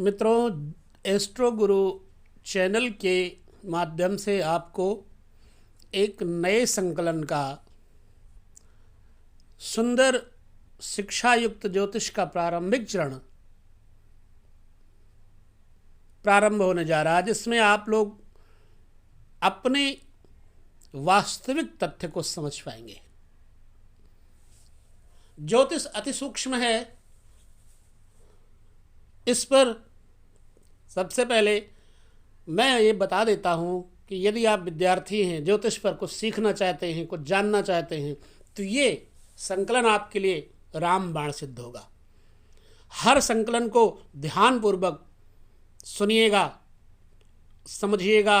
मित्रों, एस्ट्रो गुरु चैनल के माध्यम से आपको एक नए संकलन का सुंदर शिक्षा युक्त ज्योतिष का प्रारंभिक चरण प्रारंभ होने जा रहा है, जिसमें आप लोग अपने वास्तविक तथ्य को समझ पाएंगे। ज्योतिष अति सूक्ष्म है। इस पर सबसे पहले मैं ये बता देता हूँ कि यदि आप विद्यार्थी हैं, ज्योतिष पर कुछ सीखना चाहते हैं, कुछ जानना चाहते हैं, तो ये संकलन आपके लिए रामबाण सिद्ध होगा। हर संकलन को ध्यानपूर्वक सुनिएगा, समझिएगा।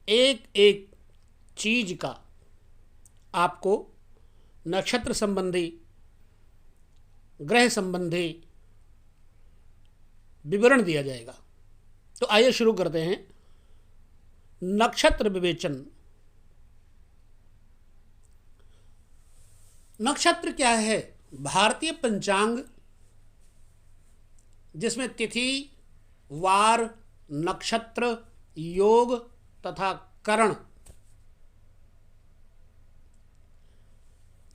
एक एक चीज का आपको नक्षत्र संबंधी, ग्रह संबंधी विवरण दिया जाएगा। तो आइए शुरू करते हैं। नक्षत्र विवेचन। नक्षत्र क्या है? भारतीय पंचांग, जिसमें तिथि, वार, नक्षत्र, योग तथा करण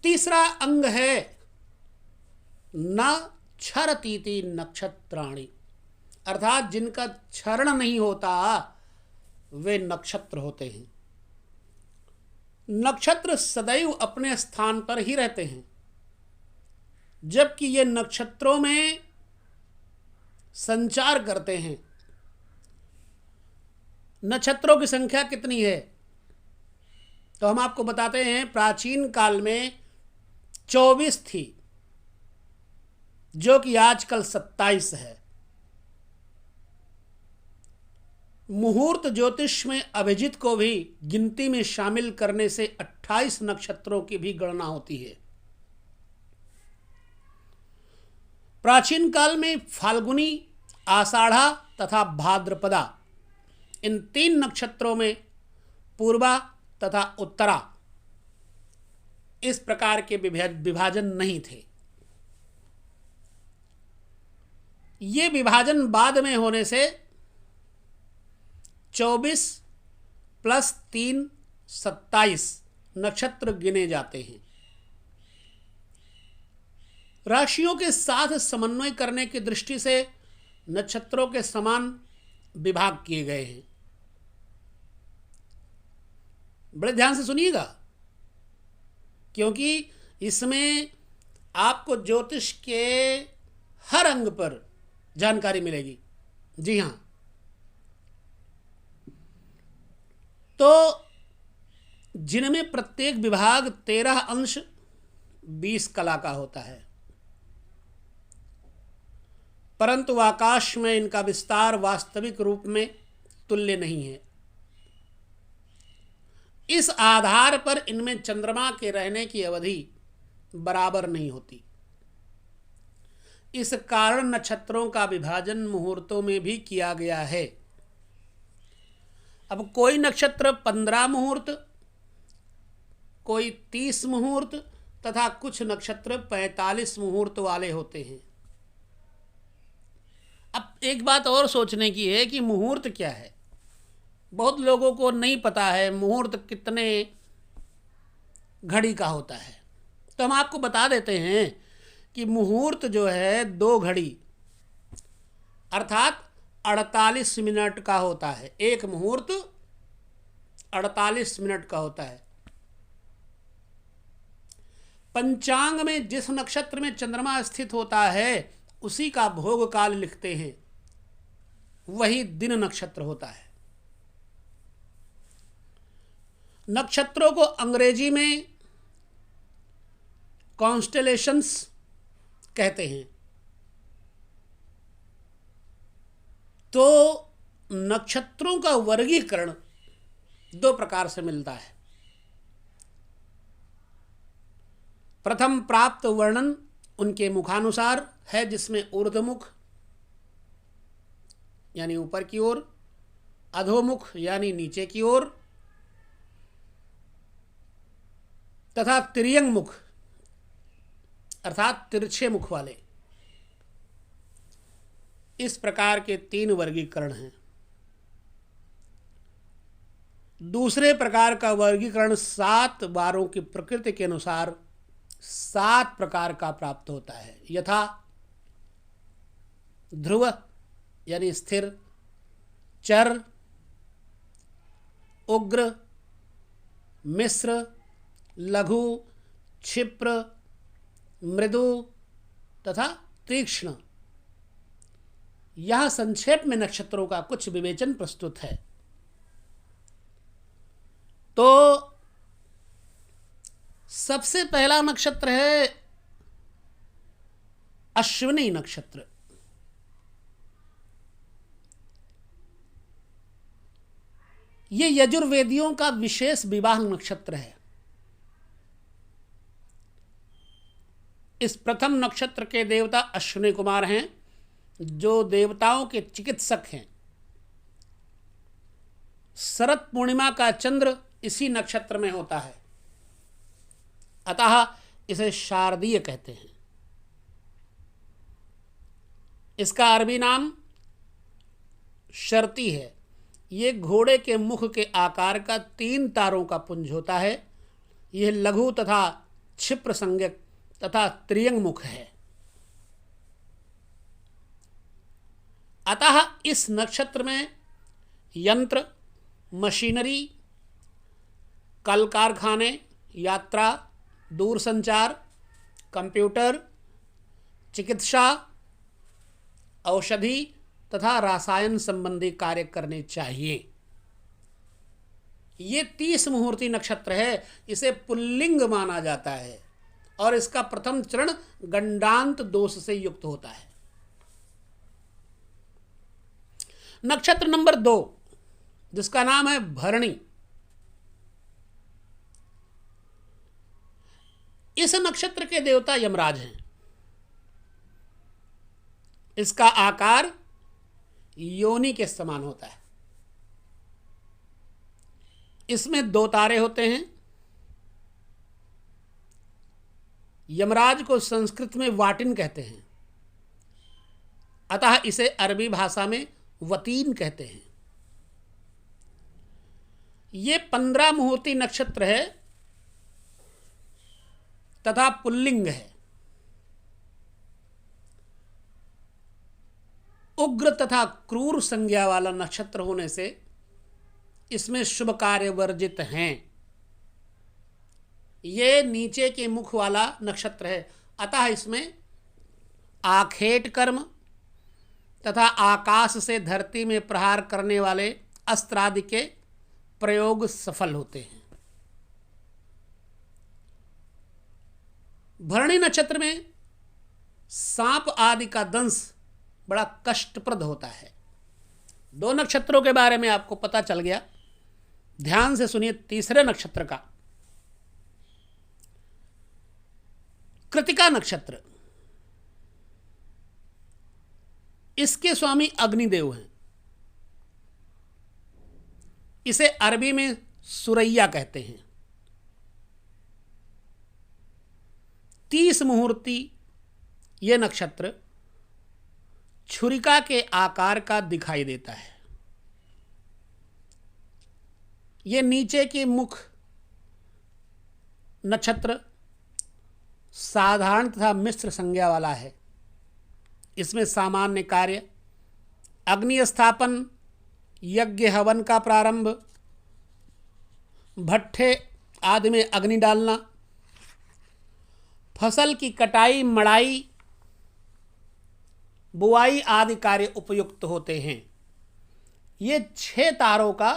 तीसरा अंग है। न क्षरतीति नक्षत्राणि, अर्थात जिनका क्षरण नहीं होता वे नक्षत्र होते हैं। नक्षत्र सदैव अपने स्थान पर ही रहते हैं, जबकि ये नक्षत्रों में संचार करते हैं। नक्षत्रों की संख्या कितनी है तो हम आपको बताते हैं। प्राचीन काल में 24 थी, जो कि आजकल 27 है। मुहूर्त ज्योतिष में अभिजित को भी गिनती में शामिल करने से 28 नक्षत्रों की भी गणना होती है। प्राचीन काल में फाल्गुनी, आषाढ़ा तथा भाद्रपदा, इन 3 नक्षत्रों में पूर्वा तथा उत्तरा इस प्रकार के विभाजन नहीं थे। ये विभाजन बाद में होने से 24 + 3 27 नक्षत्र गिने जाते हैं। राशियों के साथ समन्वय करने की दृष्टि से नक्षत्रों के समान विभाग किए गए हैं। बड़े ध्यान से सुनिएगा, क्योंकि इसमें आपको ज्योतिष के हर अंग पर जानकारी मिलेगी। जी हाँ, तो जिनमें प्रत्येक विभाग 13 अंश 20 कला का होता है, परंतु आकाश में इनका विस्तार वास्तविक रूप में तुल्य नहीं है। इस आधार पर इनमें चंद्रमा के रहने की अवधि बराबर नहीं होती। इस कारण नक्षत्रों का विभाजन मुहूर्तों में भी किया गया है। अब कोई नक्षत्र 15 मुहूर्त, कोई 30 मुहूर्त तथा कुछ नक्षत्र 45 मुहूर्त वाले होते हैं। अब एक बात और सोचने की है कि मुहूर्त क्या है। बहुत लोगों को नहीं पता है मुहूर्त कितने घड़ी का होता है। तो हम आपको बता देते हैं कि मुहूर्त जो है 2 घड़ी अर्थात 48 मिनट का होता है। एक मुहूर्त 48 मिनट का होता है। पंचांग में जिस नक्षत्र में चंद्रमा स्थित होता है उसी का भोग काल लिखते हैं, वही दिन नक्षत्र होता है। नक्षत्रों को अंग्रेजी में कॉन्स्टेलेशंस कहते हैं। तो नक्षत्रों का वर्गीकरण 2 प्रकार से मिलता है। प्रथम प्राप्त वर्णन उनके मुखानुसार है, जिसमें ऊर्ध्वमुख यानी ऊपर की ओर, अधोमुख यानी नीचे की ओर तथा तिर्यंग मुख अर्थात तिरछे मुख वाले इस प्रकार के 3 वर्गीकरण हैं। दूसरे प्रकार का वर्गीकरण 7 वारों की प्रकृति के अनुसार 7 प्रकार का प्राप्त होता है। यथा ध्रुव यानी स्थिर, चर, उग्र, मिश्र, लघु, क्षिप्र, मृदु तथा तीक्ष्ण। यह संक्षेप में नक्षत्रों का कुछ विवेचन प्रस्तुत है। तो सबसे पहला नक्षत्र है अश्विनी नक्षत्र। ये यजुर्वेदियों का विशेष विवाह नक्षत्र है। इस प्रथम नक्षत्र के देवता अश्विनी कुमार हैं, जो देवताओं के चिकित्सक हैं। शरद पूर्णिमा का चंद्र इसी नक्षत्र में होता है, अतः इसे शारदीय कहते हैं। इसका अरबी नाम शर्ती है। ये घोड़े के मुख के आकार का 3 तारों का पुंज होता है। यह लघु तथा क्षिप्र संज्ञक तथा त्रियंग मुख है। अतः इस नक्षत्र में यंत्र, मशीनरी, कल कारखाने, यात्रा, दूरसंचार, कंप्यूटर, चिकित्सा, औषधि तथा रसायन संबंधी कार्य करने चाहिए। ये 30 मुहूर्ती नक्षत्र है। इसे पुल्लिंग माना जाता है और इसका प्रथम चरण गंडांत दोष से युक्त होता है। नक्षत्र नंबर 2 जिसका नाम है भरणी। इस नक्षत्र के देवता यमराज हैं। इसका आकार योनि के समान होता है। इसमें 2 तारे होते हैं। यमराज को संस्कृत में वाटिन कहते हैं, अतः इसे अरबी भाषा में वतीन कहते हैं। ये 15 मुहूर्ती नक्षत्र है तथा पुल्लिंग है। उग्र तथा क्रूर संज्ञा वाला नक्षत्र होने से इसमें शुभ कार्य वर्जित हैं। ये नीचे के मुख वाला नक्षत्र है, अतः इसमें आखेट कर्म तथा आकाश से धरती में प्रहार करने वाले अस्त्र आदि के प्रयोग सफल होते हैं। भरणी नक्षत्र में सांप आदि का दंश बड़ा कष्टप्रद होता है। 2 नक्षत्रों के बारे में आपको पता चल गया। ध्यान से सुनिए तीसरे नक्षत्र का। कृतिका नक्षत्र। इसके स्वामी अग्निदेव हैं। इसे अरबी में सुरैया कहते हैं। 30 मुहूर्ती यह नक्षत्र छुरिका के आकार का दिखाई देता है। यह नीचे के मुख नक्षत्र साधारण तथा मिश्र संज्ञा वाला है। इसमें सामान्य कार्य अग्नि स्थापन, यज्ञ हवन का प्रारंभ, भट्ठे आदि में अग्नि डालना, फसल की कटाई, मड़ाई, बुआई आदि कार्य उपयुक्त होते हैं। ये 6 तारों का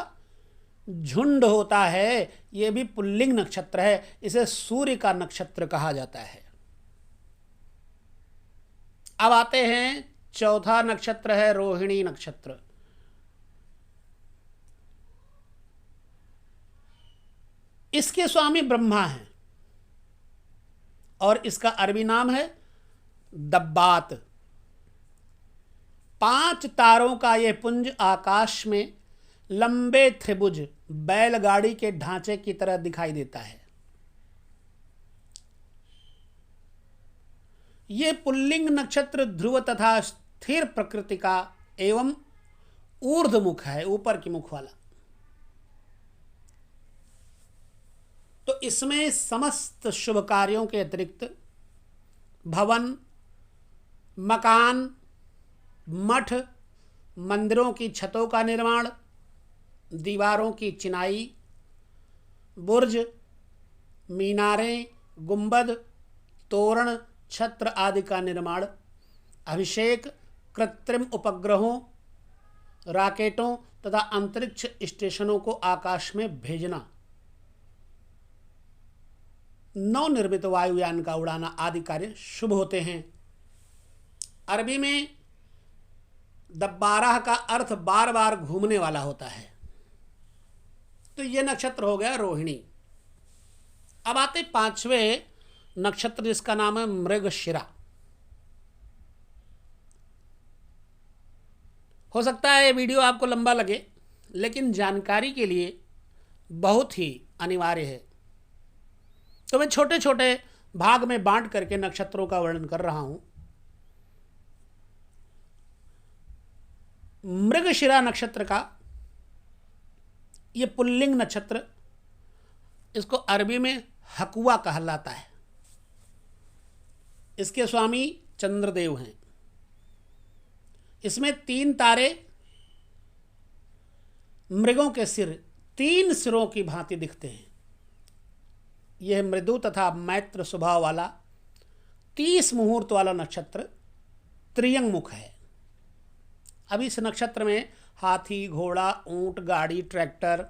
झुंड होता है। ये भी पुल्लिंग नक्षत्र है। इसे सूर्य का नक्षत्र कहा जाता है। अब आते हैं चौथा नक्षत्र है रोहिणी नक्षत्र। इसके स्वामी ब्रह्मा हैं और इसका अरबी नाम है दब्बात। 5 तारों का यह पुंज आकाश में लंबे त्रिभुज बैलगाड़ी के ढांचे की तरह दिखाई देता है। यह पुल्लिंग नक्षत्र ध्रुव तथा स्थिर प्रकृति का एवं ऊर्ध्वमुख है, ऊपर की मुख वाला। तो इसमें समस्त शुभ कार्यों के अतिरिक्त भवन, मकान, मठ, मंदिरों की छतों का निर्माण, दीवारों की चिनाई, बुर्ज, मीनारें, गुंबद, तोरण, छत्र आदि का निर्माण, अभिषेक, कृत्रिम उपग्रहों, रॉकेटों तथा अंतरिक्ष स्टेशनों को आकाश में भेजना, नवनिर्मित वायुयान का उड़ाना आदि कार्य शुभ होते हैं। अरबी में 12 का अर्थ बार बार घूमने वाला होता है। तो यह नक्षत्र हो गया रोहिणी। अब आते 5वें नक्षत्र जिसका नाम है मृगशिरा। हो सकता है ये वीडियो आपको लंबा लगे, लेकिन जानकारी के लिए बहुत ही अनिवार्य है। तो मैं छोटे छोटे भाग में बांट करके नक्षत्रों का वर्णन कर रहा हूं। मृगशिरा नक्षत्र का ये पुल्लिंग नक्षत्र, इसको अरबी में हकुआ कहलाता है। इसके स्वामी चंद्रदेव हैं। इसमें 3 तारे मृगों के सिर 3 सिरों की भांति दिखते हैं। यह मृदु तथा मैत्र स्वभाव वाला 30 मुहूर्त वाला नक्षत्र त्रियंग मुख है। अब इस नक्षत्र में हाथी, घोड़ा, ऊंट, गाड़ी, ट्रैक्टर,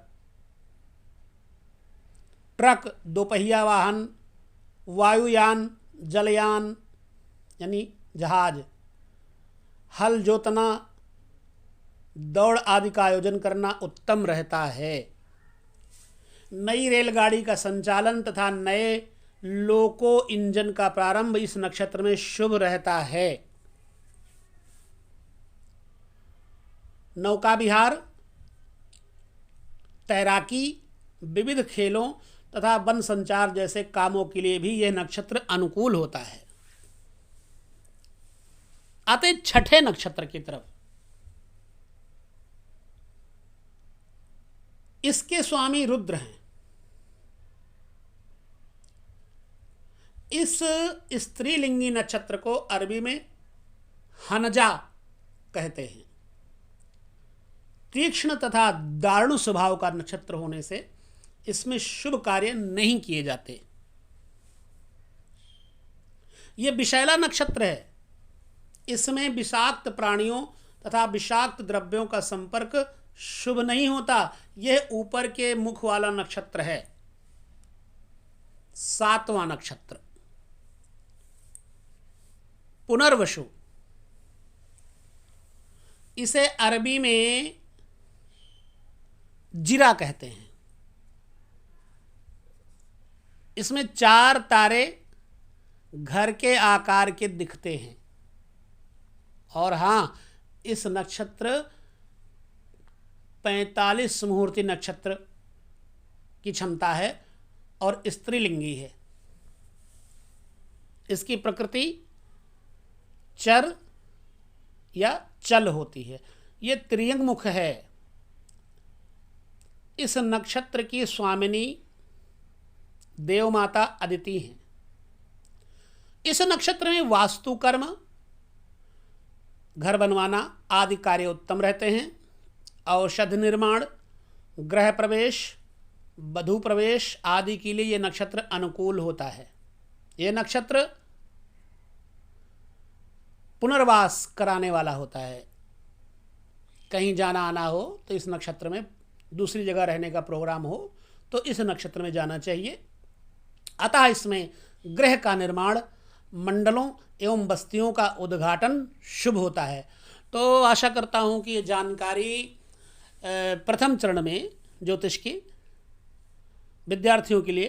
ट्रक, दोपहिया वाहन, वायुयान, जलयान यानी जहाज, हल जोतना, दौड़ आदि का आयोजन करना उत्तम रहता है। नई रेलगाड़ी का संचालन तथा नए लोको इंजन का प्रारंभ इस नक्षत्र में शुभ रहता है। नौका विहार, तैराकी, विविध खेलों तथा वन संचार जैसे कामों के लिए भी यह नक्षत्र अनुकूल होता है। आते 6ठे नक्षत्र की तरफ। इसके स्वामी रुद्र हैं। इस स्त्रीलिंगी नक्षत्र को अरबी में हनजा कहते हैं। तीक्ष्ण तथा दारुण स्वभाव का नक्षत्र होने से इसमें शुभ कार्य नहीं किए जाते। यह विषैला नक्षत्र है। इसमें विषाक्त प्राणियों तथा विषाक्त द्रव्यों का संपर्क शुभ नहीं होता। यह ऊपर के मुख वाला नक्षत्र है। 7वां नक्षत्र पुनर्वसु। इसे अरबी में जिरा कहते हैं। इसमें 4 तारे घर के आकार के दिखते हैं। और हां, इस नक्षत्र 45 मुहूर्ती नक्षत्र की क्षमता है और स्त्रीलिंगी है। इसकी प्रकृति चर या चल होती है। यह त्रियंग मुख है। इस नक्षत्र की स्वामिनी देवमाता अदिति हैं। इस नक्षत्र में वास्तुकर्म, घर बनवाना आदि कार्य उत्तम रहते हैं। औषध निर्माण, गृह प्रवेश, वधू प्रवेश आदि के लिए यह नक्षत्र अनुकूल होता है। यह नक्षत्र पुनर्वास कराने वाला होता है। कहीं जाना आना हो तो इस नक्षत्र में, दूसरी जगह रहने का प्रोग्राम हो तो इस नक्षत्र में जाना चाहिए। अतः इसमें गृह का निर्माण, मंडलों एवं बस्तियों का उद्घाटन शुभ होता है। तो आशा करता हूँ कि ये जानकारी प्रथम चरण में ज्योतिष की विद्यार्थियों के लिए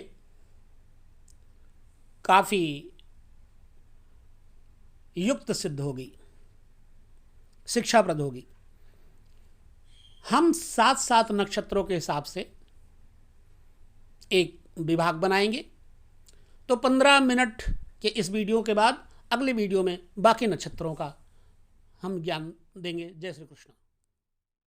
काफ़ी युक्त सिद्ध होगी, शिक्षाप्रद होगी। हम 7 नक्षत्रों के हिसाब से एक विभाग बनाएंगे। तो 15 मिनट के इस वीडियो के बाद अगले वीडियो में बाकी नक्षत्रों का हम ज्ञान देंगे। जय श्री कृष्ण।